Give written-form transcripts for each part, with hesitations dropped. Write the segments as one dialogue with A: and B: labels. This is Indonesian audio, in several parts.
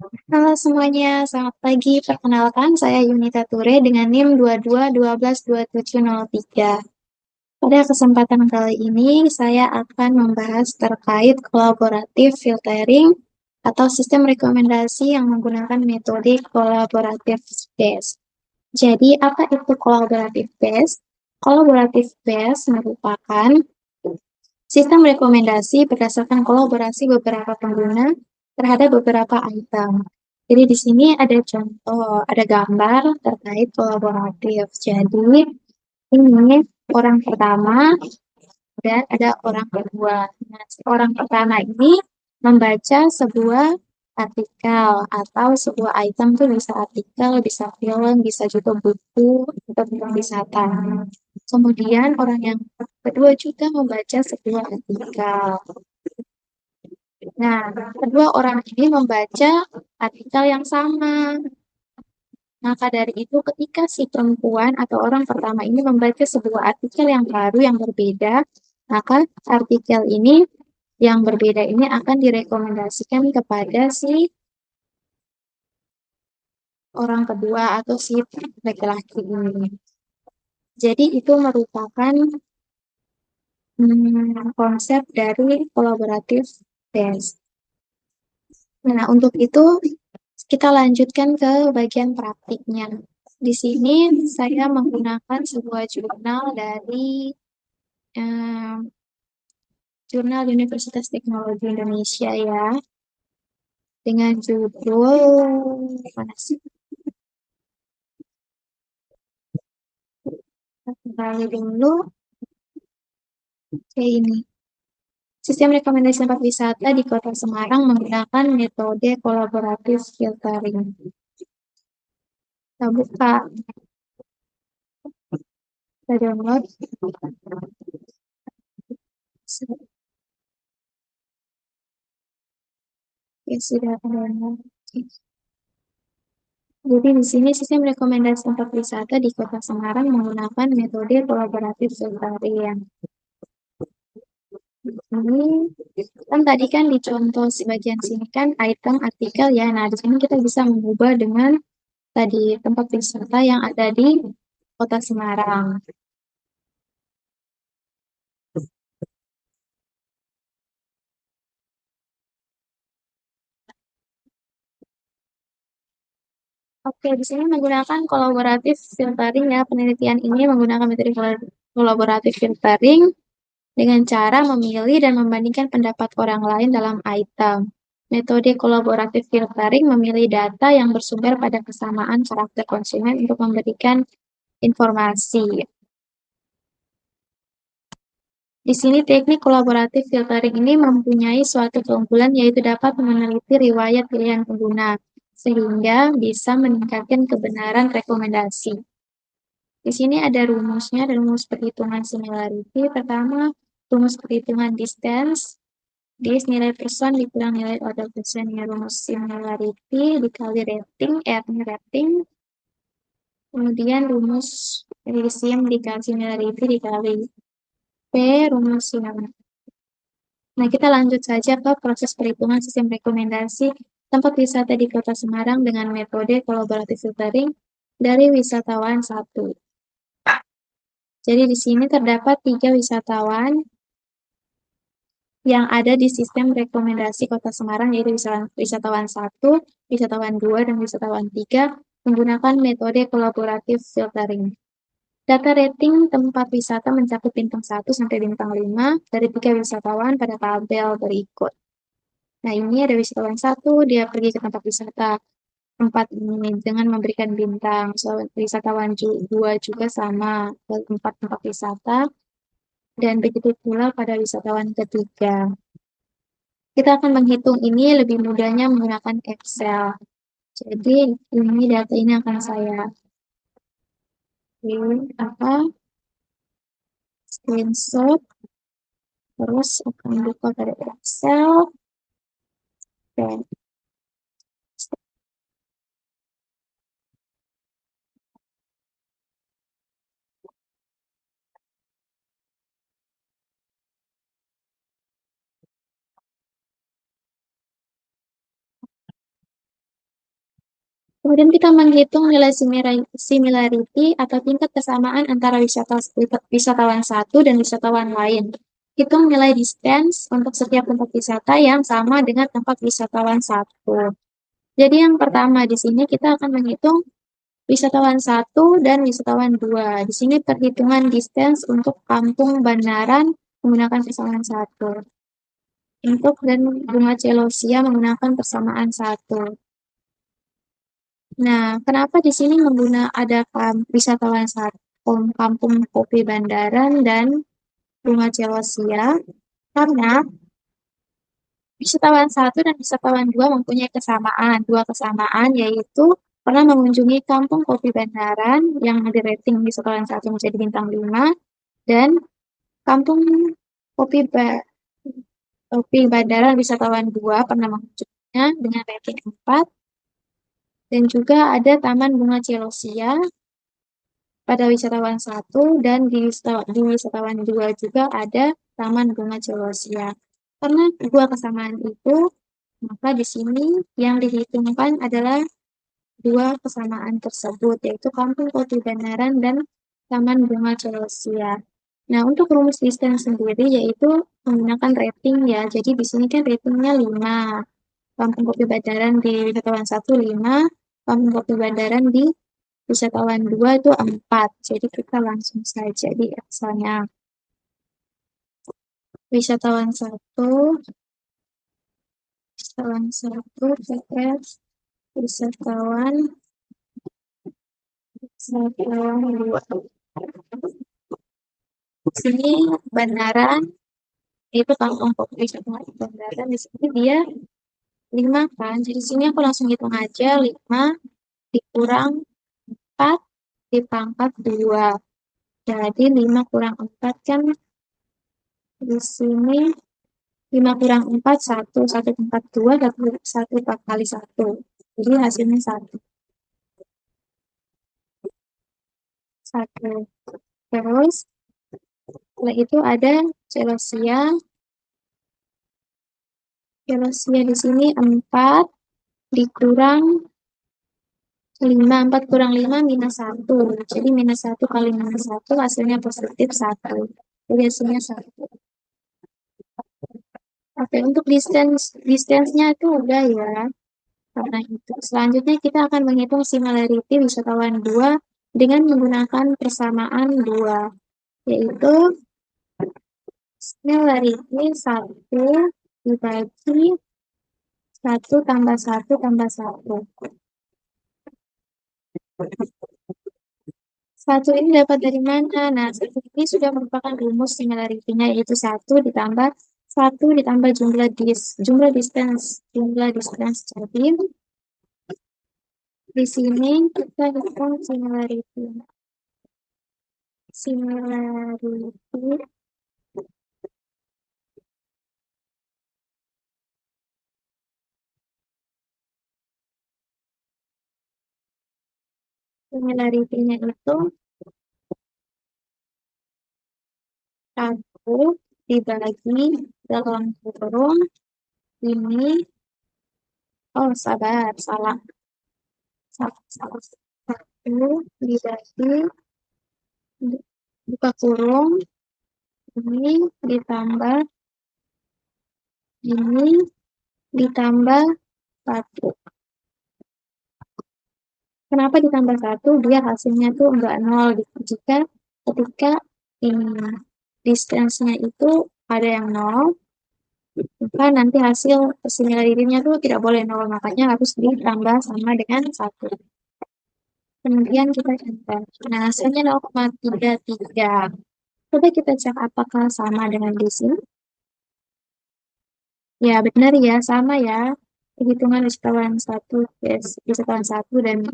A: Halo semuanya, selamat pagi. Perkenalkan, saya Yunita Ture dengan NIM 22122703. Pada kesempatan kali ini, saya akan membahas terkait kolaboratif filtering atau sistem rekomendasi yang menggunakan metode kolaboratif based. Jadi, apa itu kolaboratif based? Kolaboratif based merupakan sistem rekomendasi berdasarkan kolaborasi beberapa pengguna terhadap beberapa item. Jadi di sini ada contoh, ada gambar terkait kolaboratif. Jadi ini orang pertama dan ada orang kedua. Nah, si orang pertama ini membaca sebuah artikel atau sebuah item tuh bisa artikel, bisa film, bisa juga buku atau tentang wisata. Kemudian orang yang kedua juga membaca sebuah artikel. Nah, kedua orang ini membaca artikel yang sama. Maka dari itu, ketika si perempuan atau orang pertama ini membaca sebuah artikel yang baru, yang berbeda, maka artikel ini yang berbeda ini akan direkomendasikan kepada si orang kedua atau si laki-laki ini. Jadi itu merupakan konsep dari kolaboratif base. Nah, untuk itu kita lanjutkan ke bagian praktiknya. Di sini saya menggunakan sebuah jurnal dari Jurnal Universitas Teknologi Indonesia ya, dengan judul mana sih? Kembali dulu ke ini. Sistem rekomendasi tempat wisata di Kota Semarang menggunakan metode kolaboratif filtering. Kita buka, kita download. Ya sudah download. Jadi di sini sistem rekomendasi tempat wisata di Kota Semarang menggunakan metode kolaboratif filtering. Ini kan tadi kan di contoh bagian sini kan item artikel ya. Nah, di sini kita bisa mengubah dengan tadi tempat wisata yang ada di Kota Semarang. Oke, di sini menggunakan kolaboratif filtering ya. Penelitian ini menggunakan metode kolaboratif filtering dengan cara memilih dan membandingkan pendapat orang lain dalam item. Metode kolaboratif filtering memilih data yang bersumber pada kesamaan karakter konsumen untuk memberikan informasi. Di sini teknik kolaboratif filtering ini mempunyai suatu keunggulan yaitu dapat meneliti riwayat pilihan pengguna, sehingga bisa meningkatkan kebenaran rekomendasi. Di sini ada rumusnya, ada rumus perhitungan similarity. Pertama, rumus perhitungan distance, dis nilai person dikurang nilai order person, ya rumus similarity dikali rating, R-nya rating, kemudian rumus resim dikali similarity dikali P, rumus silang. Nah, kita lanjut saja ke proses perhitungan sistem rekomendasi tempat wisata di Kota Semarang dengan metode kolaboratif filtering dari wisatawan 1. Jadi di sini terdapat 3 wisatawan yang ada di sistem rekomendasi Kota Semarang, yaitu wisatawan 1, wisatawan 2, dan wisatawan 3 menggunakan metode kolaboratif filtering. Data rating tempat wisata mencakup bintang 1 sampai bintang 5 dari 3 wisatawan pada tabel berikut. Nah, ini ada wisatawan 1, dia pergi ke tempat wisata tempat ini dengan memberikan bintang. So, wisatawan 2 juga sama ke tempat wisata. Dan begitu pula pada wisatawan ketiga. Kita akan menghitung ini lebih mudahnya menggunakan Excel. Jadi, ini data ini akan saya screenshot, terus akan buka pada Excel, dan Kemudian kita menghitung nilai similarity atau tingkat kesamaan antara wisatawan satu dan wisatawan lain. Hitung nilai distance untuk setiap tempat wisata yang sama dengan tempat wisatawan satu. Jadi yang pertama di sini kita akan menghitung wisatawan satu dan wisatawan dua. Di sini perhitungan distance untuk kampung Bandaran menggunakan persamaan satu. Untuk dan bunga celosia menggunakan persamaan satu. Nah, kenapa di sini ada wisatawan satu, kampung kopi Bandaran dan bunga celosia? Karena wisatawan satu dan wisatawan dua mempunyai dua kesamaan, yaitu pernah mengunjungi kampung kopi Bandaran yang di-rating wisatawan satu menjadi bintang 5, dan kampung kopi, kopi Bandaran wisatawan 2 pernah mengunjunginya dengan rating 4, dan juga ada Taman Bunga Celosia pada wisatawan satu, dan di wisatawan 2 juga ada Taman Bunga Celosia. Karena dua kesamaan itu, maka di sini yang dihitungkan adalah dua kesamaan tersebut, yaitu Kampung Kopi Bandaran dan Taman Bunga Celosia. Nah, untuk rumus distance sendiri yaitu menggunakan rating ya. Jadi di sini kan ratingnya 5. Kampung Kopi Bandaran di wisatawan 1 5, Kampung Kopi Bandaran di wisatawan 2 itu 4. Jadi kita langsung saja di Excelnya. Wisatawan 1, wisatawan 1, PS, wisatawan 2. Sini Bandaran, itu kampung kopi wisatawan Bandaran, di sini dia 5 kan. Jadi sini aku langsung hitung aja, 5 dikurang 4 dipangkat 2. Jadi 5 kurang 4 kan di sini 5 kurang 4, 1. 1 pangkat 2, 1 kali 1. Jadi hasilnya 1. 1. Terus setelah itu ada celosia. Celosia di sini 4 dikurang 5. 4 kurang 5 minus 1. Jadi minus 1 kali minus 1 hasilnya positif 1. Jadi hasilnya 1. Oke, untuk distance-nya itu udah ya. Karena itu. Selanjutnya kita akan menghitung similarity wisatawan 2 dengan menggunakan persamaan 2. Yaitu similarity 1 dibagi 1 tambah 1 tambah 1. 1 ini dapat dari mana? Nah, 1 ini sudah merupakan rumus similarity-nya, yaitu 1 ditambah 1 ditambah jumlah distance. Jadi, di sini kita hitung similarity. Similarity-nya itu 1 dibagi dalam kurung ini. Oh, sabar, salah. 1 dibagi buka kurung ini ditambah ini ditambah 1. Kenapa ditambah 1? Dia hasilnya tuh enggak 0. Jika ketika ini distance-nya itu ada yang 0, maka nanti hasil similarity-nya tuh tidak boleh 0, makanya harus ditambah sama dengan 1. Kemudian kita enter. Nah, hasilnya 0,33. Coba kita cek apakah sama dengan di sini. Ya, benar ya, sama ya. Perhitungan wisatawan 1, wisatawan 1 dan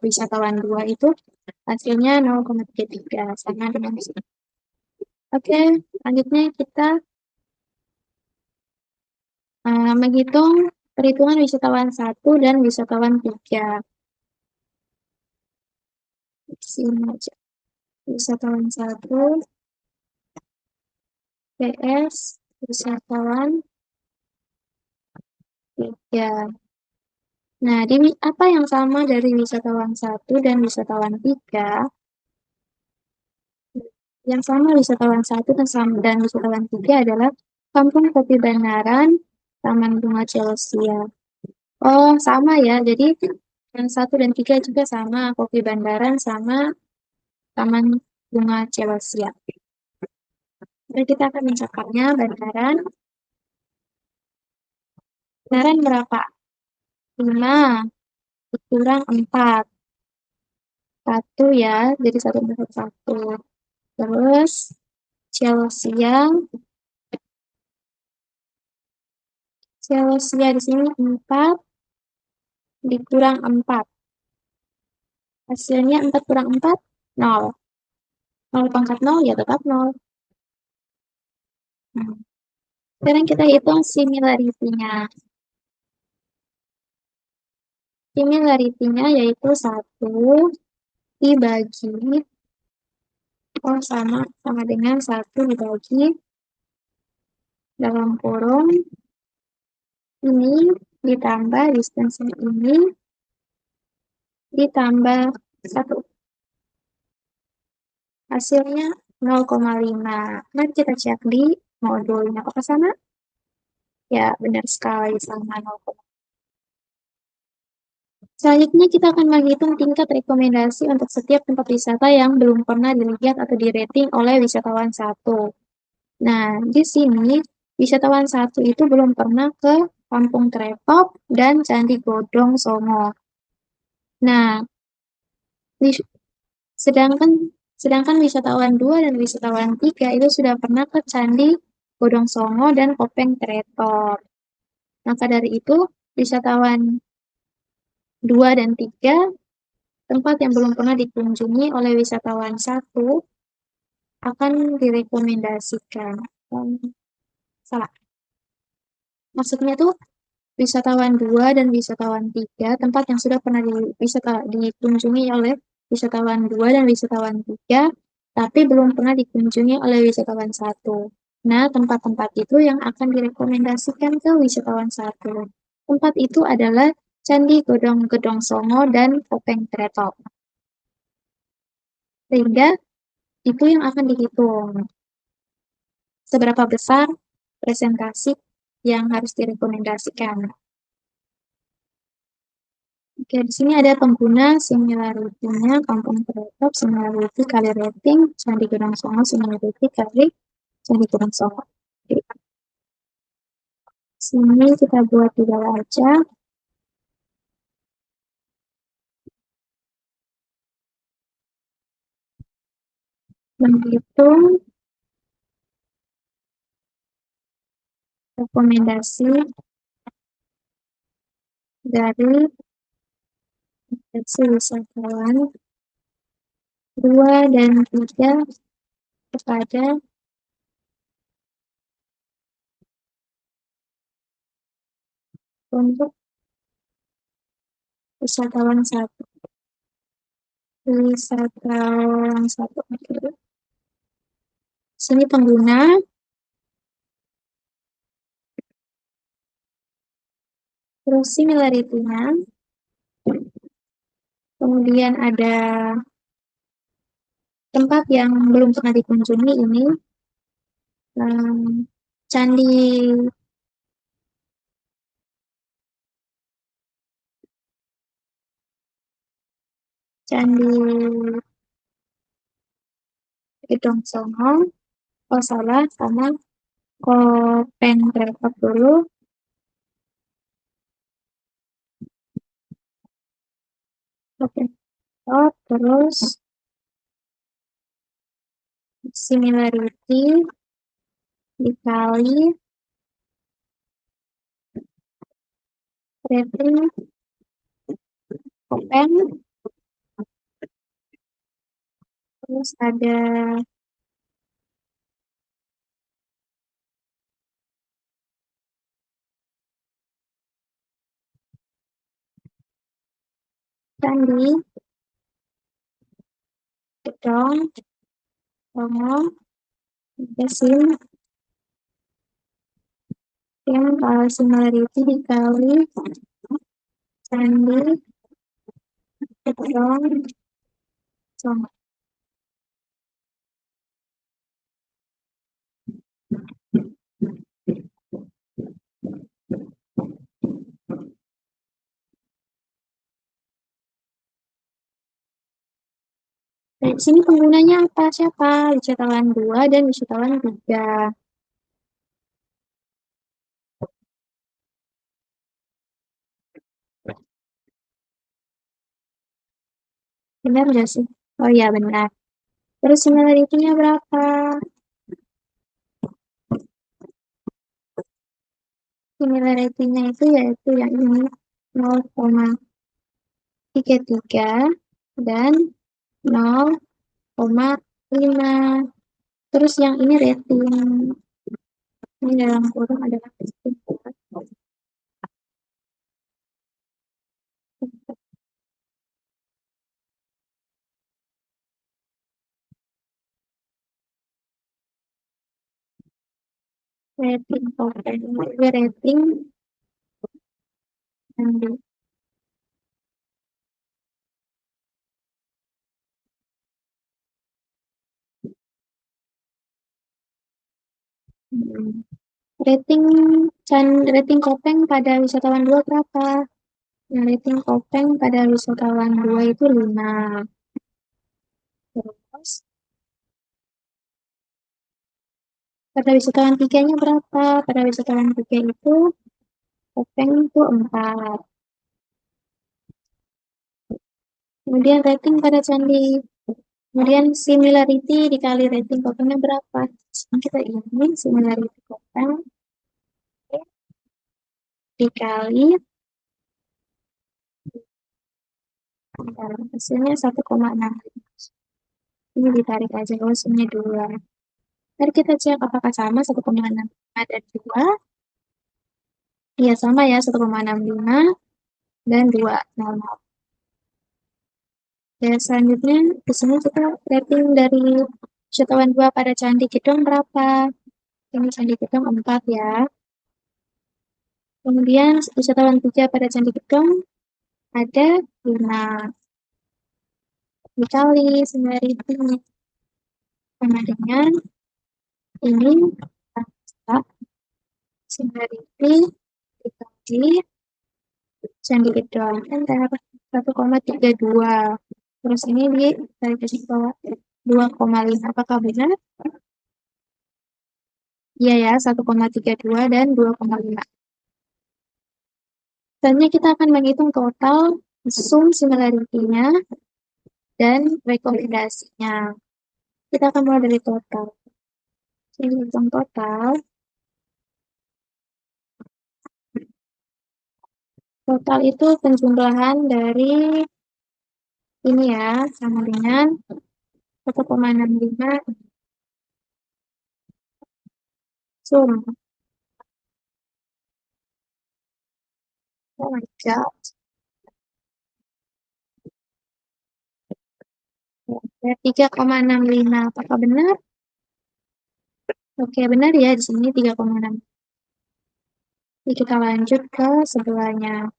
A: wisatawan 2 itu hasilnya 0,33, sama dengan di sini. Oke, selanjutnya kita menghitung perhitungan wisatawan 1 dan wisatawan 3. Sini aja. Wisatawan 1, PS, wisatawan 3. Nah, apa yang sama dari wisatawan 1 dan wisatawan 3? Yang sama wisatawan 1 dan wisatawan 3 adalah Kampung Kopi Bandaran, Taman Bunga Celosia. Oh, sama ya. Jadi yang 1 dan 3 juga sama, Kopi Bandaran sama Taman Bunga Celosia. Jadi kita akan mencatatnya Bandaran. Bandaran berapa? 5 kurang 4. 1 ya, jadi 1 per 1. Terus Celosia di sini 4 dikurang 4. Hasilnya 4 kurang 4, 0. 0 pangkat 0 ya tetap 0. Nah, sekarang kita hitung similarity-nya. Similarity-nya yaitu 1 dibagi, sama dengan 1 dibagi dalam kurung ini ditambah distance ini ditambah 1. Hasilnya 0,5. Mari kita cek di modulnya. Apakah sama? Ya, benar sekali sama 0,5. Selanjutnya kita akan menghitung tingkat rekomendasi untuk setiap tempat wisata yang belum pernah dilihat atau di-rating oleh wisatawan 1. Nah, di sini wisatawan 1 itu belum pernah ke Kampung Krepok dan Candi Godong Songo. Nah, sedangkan wisatawan 2 dan wisatawan 3 itu sudah pernah ke Candi Godong Songo dan Kopeng Tretor. Maka dari itu, wisatawan 2 dan 3, tempat yang belum pernah dikunjungi oleh wisatawan 1, akan direkomendasikan. Salah. Maksudnya tuh, wisatawan 2 dan wisatawan 3, tempat yang sudah pernah dikunjungi oleh wisatawan 2 dan wisatawan 3, tapi belum pernah dikunjungi oleh wisatawan 1. Nah, tempat-tempat itu yang akan direkomendasikan ke wisatawan 1. Tempat itu adalah Candi Godong Songo dan Kopeng Tretok. Sehingga itu yang akan dihitung. Seberapa besar presentasi yang harus direkomendasikan. Oke, di sini ada pengguna similarity-nya, Kampung Tretok, similarity kali rating, Candi Godong Songo, similarity kali Candi Godong Songo. Oke. Sini kita buat di bawah aja. Menghitung rekomendasi dari wisatawan 2 dan 3 kepada untuk wisatawan 1. Wisatawan 1. Sini pengguna, terus similarity-nya, kemudian ada tempat yang belum pernah dikunjungi ini, Candi Gedong Songo, oh salah, sama Kopeng Tretok dulu. Kopeng Tretok, terus similarity dikali rating Kopeng, terus ada Candi Gedong Songo, Desim, yang similarity dikali Candi Gedong Songo. Nah, di sini penggunanya apa? Siapa? Wisatawan 2 dan wisatawan 3. Benar nggak sih? Oh iya, benar. Terus similarity-nya berapa? Similarity-nya itu yaitu yang ini 0,33 dan 0,5. Terus yang ini rating. Ini dalam kurung adalah rating. Rating token. Juga rating yang di rating rating Kopeng pada wisatawan 2 berapa? Nah, rating Kopeng pada wisatawan 2 itu 5. Terus pada wisatawan 3-nya berapa? Pada wisatawan 3 itu Kopeng itu 4. Kemudian rating pada candi. Kemudian similarity dikali rating Kopengnya berapa? Kita ini similarity Kopeng dikali hasilnya 1,6. Ini ditarik aja, hasilnya 2. Mari kita cek apakah sama 1,6 dan 2. Iya, sama ya, 1,65 dan 2,00. Ya, selanjutnya di sini kita rating dari wisatawan 2 pada Candi Gedong berapa? Ini Candi Gedong 4 ya. Kemudian wisatawan 3 pada Candi Gedong ada 5. Dikali similarity sama dengan ini similarity dikali Candi Gedong kan dapat 1,32. Terus ini ditarik ke bawah 2,5. Apakah benar? Iya ya, 1,32 dan 2,5. Selanjutnya kita akan menghitung total sum similarity-nya dan rekomendasinya. Kita akan mulai dari total. Jadi hitung total. Total itu penjumlahan dari ini ya, sama dengan 1,65 sum. Oh my God. Ya, 3,65. Apakah benar? Oke, benar ya, di sini 3,6. Jadi kita lanjut ke sebelahnya.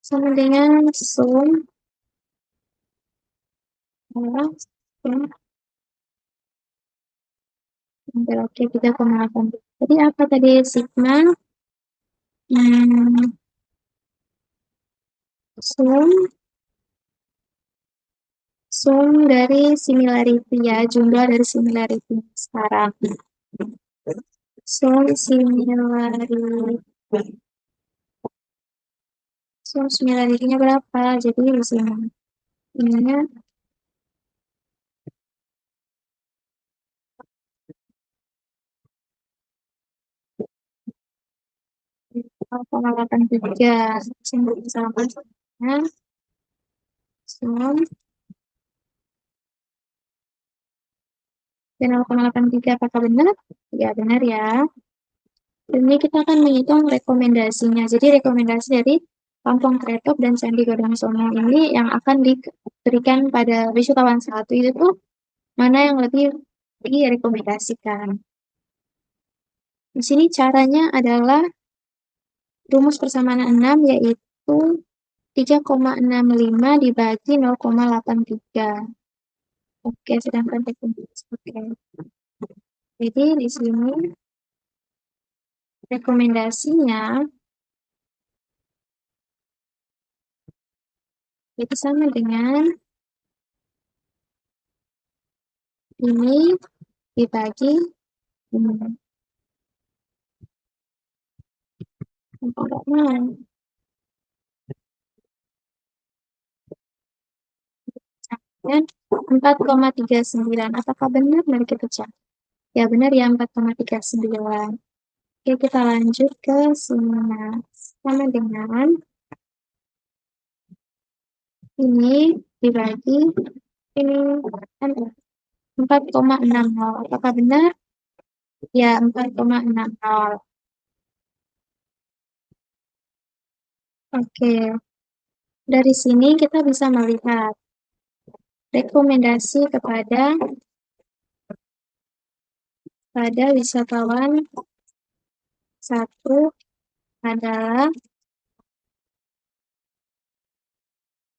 A: Sama dengan sum. Oke, 3,8. Jadi apa tadi sigma? Sum dari similarity ya, jumlah dari similarity sekarang. Sum similarity-nya berapa? Jadi di sini ininya 0,83. Sini sama sum 0,83. Apakah benar? Ya, benar ya. Ini kita akan menghitung rekomendasinya. Jadi rekomendasi dari Kampung Kretok dan Candi Gedong Songo ini yang akan diberikan pada wisatawan 1 itu tuh mana yang lebih direkomendasikan. Di sini caranya adalah rumus persamaan 6 yaitu itu 3,65 dibagi 0,83. Oke, sedangkan rekomendasi. Oke. Jadi di sini rekomendasinya itu sama dengan ini dibagi ini. Dan 4,39. Apakah benar? Mari kita cek. Ya benar ya 4,39. Oke, kita lanjut ke sini. Sama dengan ini dibagi ini 4,60. Apakah benar? Ya 4,60. Oke, dari sini kita bisa melihat rekomendasi pada wisatawan satu adalah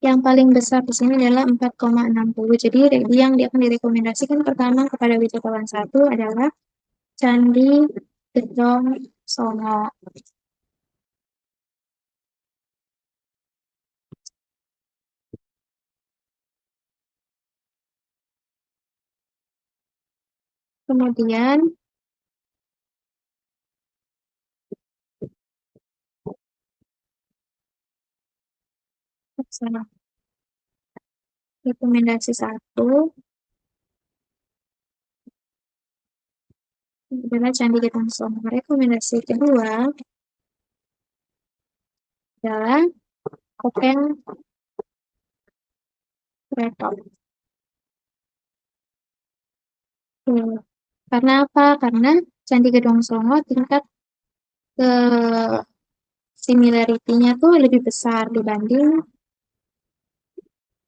A: yang paling besar di sini adalah 4,60. Jadi yang akan direkomendasikan pertama kepada wisatawan satu adalah Candi Gedong Songo. Kemudian rekomendasi satu adalah Candi Gedong Songo. Rekomendasi kedua adalah Kopeng Kretop. Karena apa? Karena Candi Gedong Songo tingkat ke similarity-nya tuh lebih besar dibanding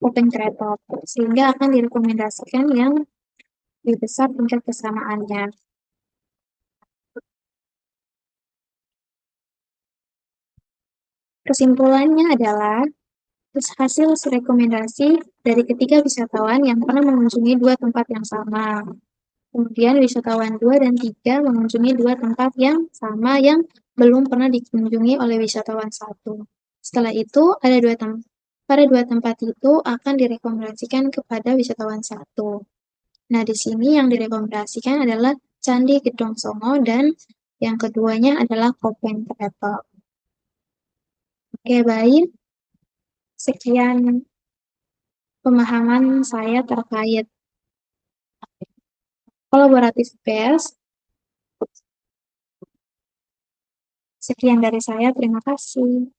A: Kopeng Kretop, sehingga akan direkomendasikan yang lebih besar tingkat kesamaannya. Kesimpulannya adalah hasil rekomendasi dari ketiga wisatawan yang pernah mengunjungi dua tempat yang sama. Kemudian wisatawan 2 dan 3 mengunjungi dua tempat yang sama yang belum pernah dikunjungi oleh wisatawan satu. Setelah itu, pada dua tempat itu akan direkomendasikan kepada wisatawan satu. Nah, di sini yang direkomendasikan adalah Candi Gedong Songo dan yang keduanya adalah Kopeng Kretop. Oke, baik. Sekian pemahaman saya terkait kolaboratif best. Sekian dari saya, terima kasih.